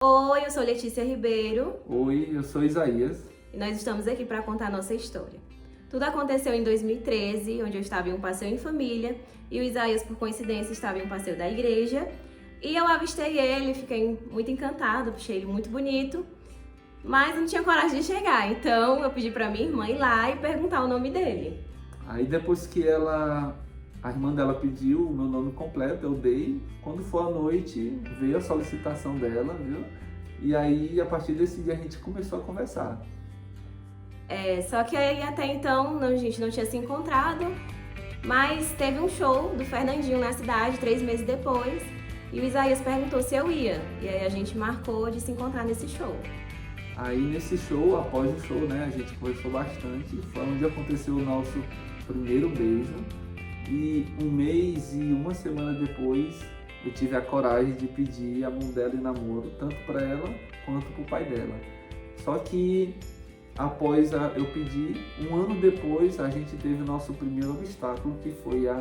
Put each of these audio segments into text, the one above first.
Oi, eu sou Letícia Ribeiro Oi, eu sou Isaías. e nós estamos aqui para contar nossa história. Tudo aconteceu em 2013, onde eu estava em um passeio em família e o Isaías, por coincidência, estava em um passeio da igreja. E eu avistei ele, fiquei muito encantada, achei ele muito bonito, mas não tinha coragem de chegar. Então eu pedi para minha irmã ir lá e perguntar o nome dele. Aí depois que a irmã dela pediu o meu nome completo, eu dei. Quando for à noite, veio a solicitação dela, viu? E aí, a partir desse dia, a gente começou a conversar. Só que aí até então a gente não tinha se encontrado, mas teve um show do Fernandinho na cidade 3 meses depois e o Isaías perguntou se eu ia. E aí a gente marcou de se encontrar nesse show. Aí, nesse show, após o show, né, a gente conversou bastante. Foi onde aconteceu o nosso primeiro beijo. E 1 mês e 1 semana depois, eu tive a coragem de pedir a mão dela em namoro, tanto para ela quanto para o pai dela. Só que após eu pedir, 1 ano depois, a gente teve o nosso primeiro obstáculo, que foi a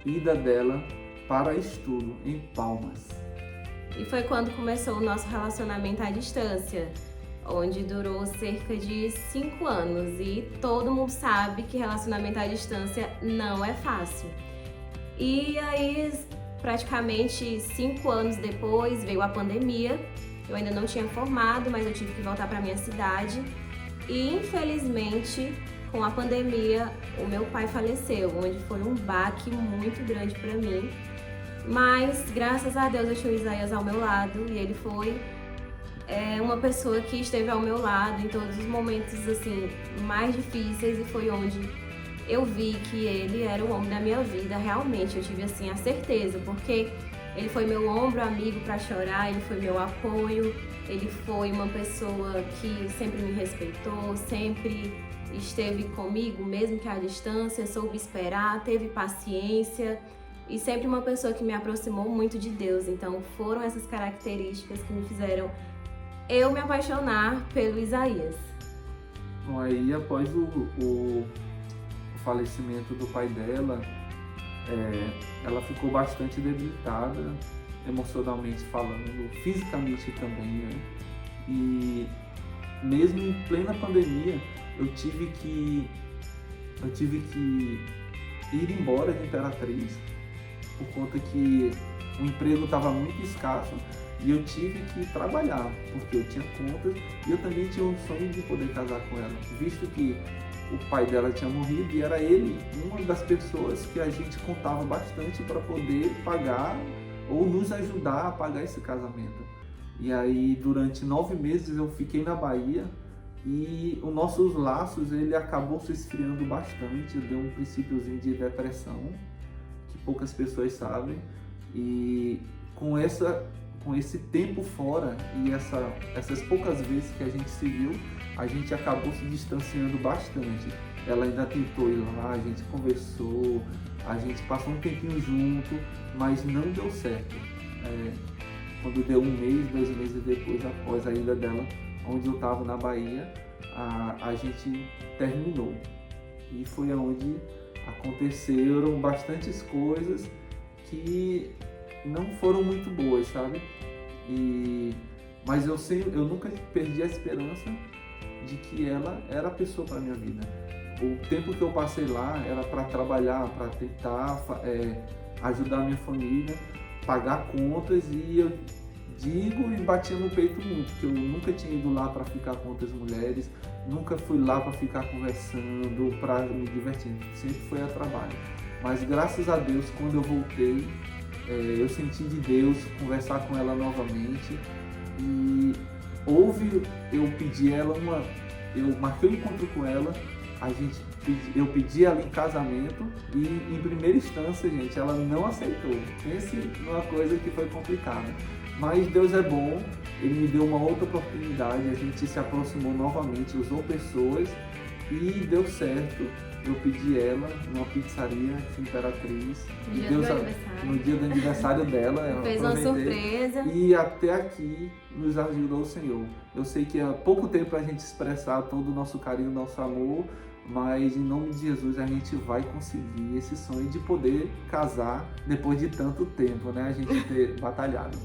ida dela para estudo em Palmas. E foi quando começou o nosso relacionamento à distância, onde durou cerca de 5 anos. E todo mundo sabe que relacionamento à distância não é fácil. E aí, praticamente 5 anos depois, veio a pandemia. Eu ainda não tinha formado, mas eu tive que voltar para minha cidade. E infelizmente, com a pandemia, o meu pai faleceu, onde foi um baque muito grande para mim. Mas graças a Deus eu tinha o Isaías ao meu lado e ele foi uma pessoa que esteve ao meu lado em todos os momentos assim mais difíceis, e foi onde eu vi que ele era o homem da minha vida. Realmente eu tive assim a certeza, porque ele foi meu ombro amigo para chorar, ele foi meu apoio, ele foi uma pessoa que sempre me respeitou, sempre esteve comigo, mesmo que à distância, soube esperar, teve paciência e sempre uma pessoa que me aproximou muito de Deus. Então foram essas características que me fizeram eu me apaixonar pelo Isaías. Bom, aí após o falecimento do pai dela, ela ficou bastante debilitada, emocionalmente falando, fisicamente também, né? E mesmo em plena pandemia, eu tive que ir embora de Imperatriz, por conta que o emprego estava muito escasso e eu tive que trabalhar, porque eu tinha contas e eu também tinha um sonho de poder casar com ela, visto que o pai dela tinha morrido e era ele uma das pessoas que a gente contava bastante para poder pagar ou nos ajudar a pagar esse casamento. E aí durante 9 meses eu fiquei na Bahia e os nossos laços ele acabou se esfriando bastante, deu um princípiozinho de depressão, que poucas pessoas sabem, e com esse tempo fora e essas poucas vezes que a gente se viu, a gente acabou se distanciando bastante. Ela ainda tentou ir lá, a gente conversou, a gente passou um tempinho junto, mas não deu certo. Quando deu 1 mês, 2 meses depois, após a ida dela, onde eu estava na Bahia, a gente terminou. E foi onde aconteceram bastantes coisas que não foram muito boas, sabe? Mas eu nunca perdi a esperança de que ela era a pessoa para minha vida. O tempo que eu passei lá era para trabalhar, para tentar ajudar a minha família, pagar contas, e eu digo e batia no peito muito, que eu nunca tinha ido lá para ficar com outras mulheres, nunca fui lá para ficar conversando, para me divertir, sempre foi a trabalho. Mas graças a Deus, quando eu voltei, eu senti de Deus conversar com ela novamente, e eu pedi ela eu marquei um encontro com ela, eu pedi ela em casamento e em primeira instância, gente, ela não aceitou. Pense numa coisa que foi complicada. Mas Deus é bom, Ele me deu uma outra oportunidade, a gente se aproximou novamente, usou pessoas e deu certo. Eu pedi ela numa pizzaria de Imperatriz. No dia do aniversário dela, ela fez uma surpresa. E até aqui nos ajudou o Senhor. Eu sei que há pouco tempo para a gente expressar todo o nosso carinho, nosso amor, mas em nome de Jesus a gente vai conseguir esse sonho de poder casar depois de tanto tempo, né? A gente ter batalhado.